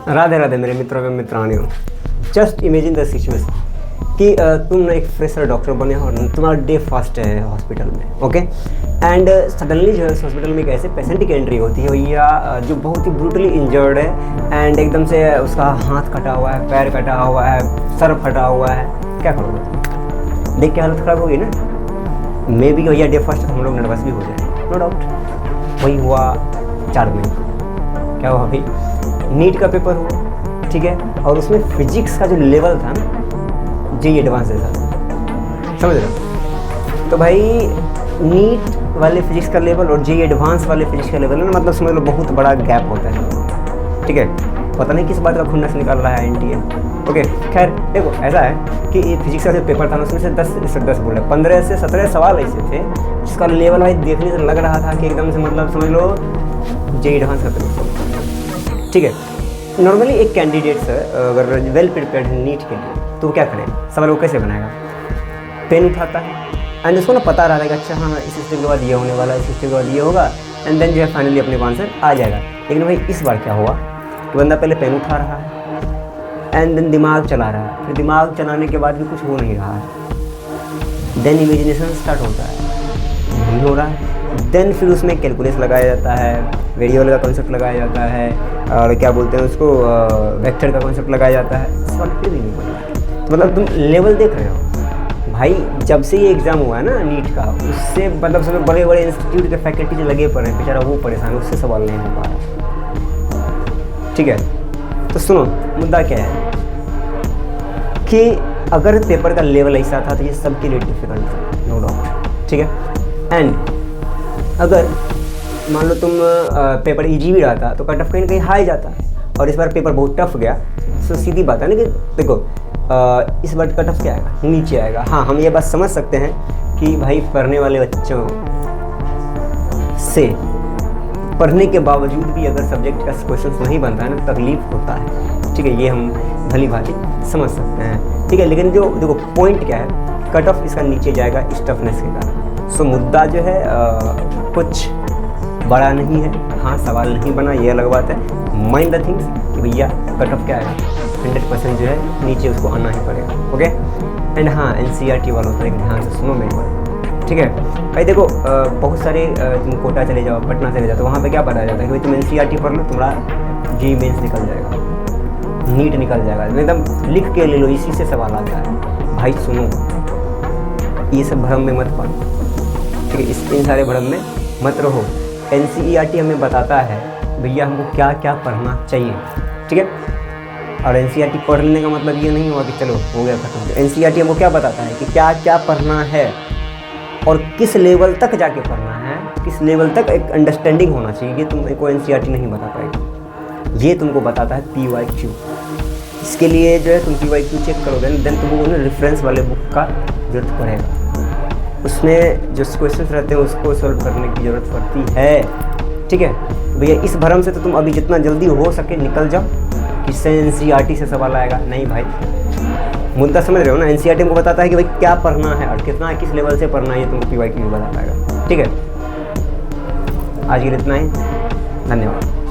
राधे राधे मेरे मित्रों एवं मित्रानियों। जस्ट इमेजिन द सिचुएशन कि तुम ना एक फ्रेशर डॉक्टर बने हो और तुम्हारा डे फर्स्ट है हॉस्पिटल में, ओके। एंड सडनली जो है हॉस्पिटल में एक ऐसे पेशेंट की एंट्री होती है भैया जो बहुत ही ब्रूटली इंजर्ड है एंड एकदम से उसका हाथ कटा हुआ है, पैर कटा हुआ है, सर फटा हुआ है। क्या करोगे? देख के हालत ख़राब होगी ना। मे भी भैया डे फर्स्ट हम लोग नर्वस भी हो जाए, नो डाउट। वही हुआ 4 मई। क्या हुआ भाई? नीट का पेपर हुआ, ठीक है, और उसमें फिजिक्स का जो लेवल था ना, जेईई एडवांस जैसा, समझ रहे हो? तो भाई नीट वाले फिजिक्स का लेवल और जेईई एडवांस वाले फिजिक्स का लेवल है ना, मतलब समझ लो बहुत बड़ा गैप होता है, ठीक है। पता नहीं किस बात का खुन्नस निकाल रहा है एनटीए, ओके। खैर देखो, ऐसा है कि फिजिक्स का जो पेपर था ना उसमें से 10 बोल रहे 15 से 17 सवाल ऐसे थे जिसका लेवल भाई देखने से लग रहा था कि एकदम से मतलब समझ लो जेईई एडवांस का पेपर, ठीक है। नॉर्मली एक कैंडिडेट से अगर वेल प्रिपेयर्ड है नीट के लिए तो वो क्या करे, सवाल वो कैसे बनाएगा? पेन उठाता है एंड उसको ना पता रहा है कि अच्छा हाँ इस स्टेप के बाद ये होने वाला है, इस स्टेप के बाद ये होगा, एंड देन जो है फाइनली अपने को आंसर आ जाएगा। लेकिन भाई इस बार क्या हुआ कि बंदा पहले पेन उठा रहा है एंड देन दिमाग चला रहा है, फिर दिमाग चलाने के बाद भी कुछ हो नहीं रहा है, देन इमेजिनेशन स्टार्ट होता है, नहीं हो रहा है, देन फिर उसमें कैलकुलस लगाया जाता है, वेरिएबल का कॉन्सेप्ट लगाया जाता है, और क्या बोलते हैं उसको वेक्टर का कॉन्सेप्ट लगाया जाता है। इस बार फिर भी नहीं बन रहा है। तो मतलब तुम लेवल देख रहे हो भाई, जब से ये एग्ज़ाम हुआ है ना नीट का, उससे मतलब सब बड़े बड़े इंस्टीट्यूट के फैकल्टी जो लगे पड़े हैं, बेचारा वो परेशान है, उससे सवाल नहीं हो पा रहा, ठीक है। तो सुनो, मुद्दा क्या है कि अगर पेपर का लेवल ऐसा था तो ये सबके लिए डिफिकल्ट था, नो डाउट, ठीक है। एंड अगर मान लो तुम पेपर इजी भी रहा था तो कट ऑफ कहीं ना कहीं हाई जाता, और इस बार पेपर बहुत टफ गया, तो सीधी बात है ना कि देखो इस बार कट ऑफ क्या आएगा, नीचे आएगा। हाँ, हम ये बात समझ सकते हैं कि भाई पढ़ने वाले बच्चों से पढ़ने के बावजूद भी अगर सब्जेक्ट का क्वेश्चन नहीं बनता है ना, तकलीफ होता है, ठीक है, ये हम भली भांति समझ सकते हैं, ठीक है। लेकिन जो देखो पॉइंट क्या है, कट ऑफ इसका नीचे जाएगा इस टफनेस के कारण। सो मुद्दा जो है कुछ बड़ा नहीं है। हाँ, सवाल नहीं बना ये अलग बात है। माइंड द थिंग्स कि भैया कट ऑफ क्या आएगा, 100% जो है नीचे उसको आना ही पड़ेगा, ओके। एंड हाँ, एनसीईआरटी वालों पर एक ध्यान से सुनो मेरी बात, ठीक है भाई। देखो बहुत सारे तुम कोटा चले जाओ, पटना चले जाओ, तो वहाँ पे क्या बताया जाता है कि भाई तुम एनसीईआरटी पढ़ लो, तुम्हारा जेईई मेंस निकल जाएगा, नीट निकल जाएगा, एकदम लिख के ले लो, इसी से सवाल आता है। भाई सुनो, ये सब भ्रम में मत पड़ो, ठीक है, इन सारे भ्रम में मत रहो। एनसीईआरटी हमें बताता है भैया हमको क्या क्या पढ़ना चाहिए, ठीक है। और एनसीईआरटी पढ़ने का मतलब ये नहीं हुआ कि चलो हो गया खत्म। एनसीईआरटी हमको क्या बताता है कि क्या क्या पढ़ना है और किस लेवल तक जाके पढ़ना है, किस लेवल तक एक अंडरस्टैंडिंग होना चाहिए। ये तुमको एनसीईआरटी नहीं बता पाएगी, ये तुमको बताता है पीवाईक्यू। इसके लिए जो है तुम पीवाईक्यू चेक करोगे, देन तुमको ना रेफरेंस वाले बुक का जरूरत पड़ेगा, उसमें जो क्वेश्चन रहते हैं उसको सॉल्व करने की ज़रूरत पड़ती है, ठीक है भैया। इस भरम से तो तुम अभी जितना जल्दी हो सके निकल जाओ, किससे एनसीईआरटी से सवाल आएगा नहीं भाई। मुद्दा समझ रहे हो ना? एनसीईआरटी को बताता है कि भाई क्या पढ़ना है और कितना किस लेवल से पढ़ना है, ये तुमको पीवाईक्यू बता पाएगा, ठीक है। आज के लिए इतना ही, धन्यवाद।